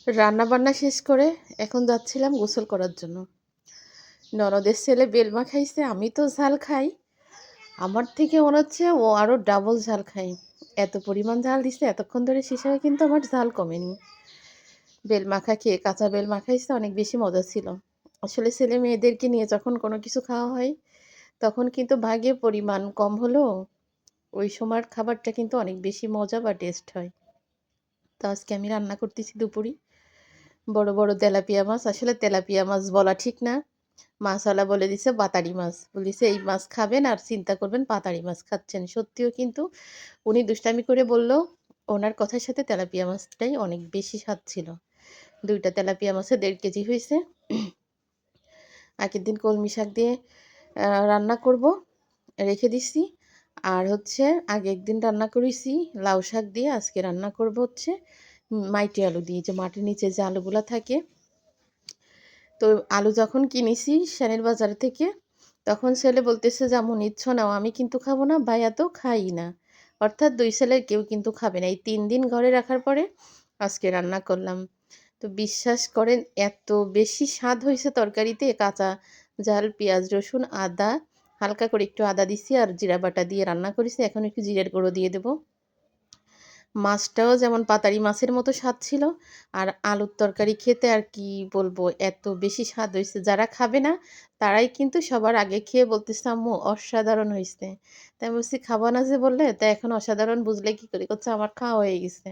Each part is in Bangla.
রান্না বান্না শেষ করে এখন যাচ্ছিলাম গোসল করার জন্য। ননদের ছেলে বেলমা খাইছে, আমি তো ঝাল খাই। আমার থেকে মনে হচ্ছে ও আরও ডাবল ঝাল খায়। এত পরিমাণ ঝাল দিছে, এতক্ষণ ধরে হিসাবে কিন্তু আমার ঝাল কমেনি। বেল মাখা খেয়ে কাঁচা বেল মাখাইছে, অনেক বেশি মজা ছিল। আসলে ছেলে মেয়েদেরকে নিয়ে যখন কোনো কিছু খাওয়া হয়, তখন কিন্তু ভাগে পরিমাণ কম হলেও ওই সময়ের খাবারটা কিন্তু অনেক বেশি মজা বা টেস্ট হয়। তো আজকে আমি রান্না করতেছি দুপুরে বড় বড় তেলাপিয়া মাছ। আসলে তেলাপিয়া মাছ বলা ঠিক না, মাছওয়ালা বলে দিছে পাতাড়ি মাছ, বলিছে এই মাছ খাবেন আর চিন্তা করবেন পাতাড়ি মাছ খাচ্ছেন। সত্যিও কিন্তু উনি দুষ্টামি করে বলল, ওনার কথার সাথে তেলাপিয়া মাছটাই অনেক বেশি স্বাদ ছিল। দুইটা তেলাপিয়া মাছে 1.5 কেজি হয়েছে। আগের দিন কলমি শাক দিয়ে রান্না করব রেখে দিছি। আর হচ্ছে আগের দিন রান্না করেছি লাউ শাক দিয়ে, আজকে রান্না করব হচ্ছে মাইটি আলু দিয়ে, যে মাটির নিচে যে আলুগুলা থাকে। তো আলু যখন কিনেছি শ্যানের বাজার থেকে, তখন ছেলে বলতেছে যে আম্মু নিচ্ছ নাও, আমি কিন্তু খাবো না, ভাইয়া তো খাই না। অর্থাৎ দুই ছেলের কেউ কিন্তু খাবে না। এই 3 দিন ঘরে রাখার পরে আজকে রান্না করলাম। তো বিশ্বাস করেন এত বেশি স্বাদ হয়েছে তরকারিতে, কাঁচা ঝাল পেঁয়াজ রসুন আদা, হালকা করে একটু আদা দিছি আর জিরা বাটা দিয়ে রান্না করেছি। এখন একটু জিরের গুঁড়ো দিয়ে দেবো। মাছটাও যেমন পাতাড়ি মাছের মতো স্বাদ ছিল, আর আলুর তরকারি খেতে আর কি বলবো, এত বেশি স্বাদ হয়েছে। যারা খাবে না তারাই কিন্তু সবার আগে খেয়ে বলতেছে আম্মু অসাধারণ হয়েছে। তাই বলছি খাবো না যে বললে, তা এখন অসাধারণ বুঝলে কি করে? করছে আমার খাওয়া হয়ে গেছে।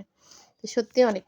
তো সত্যি অনেক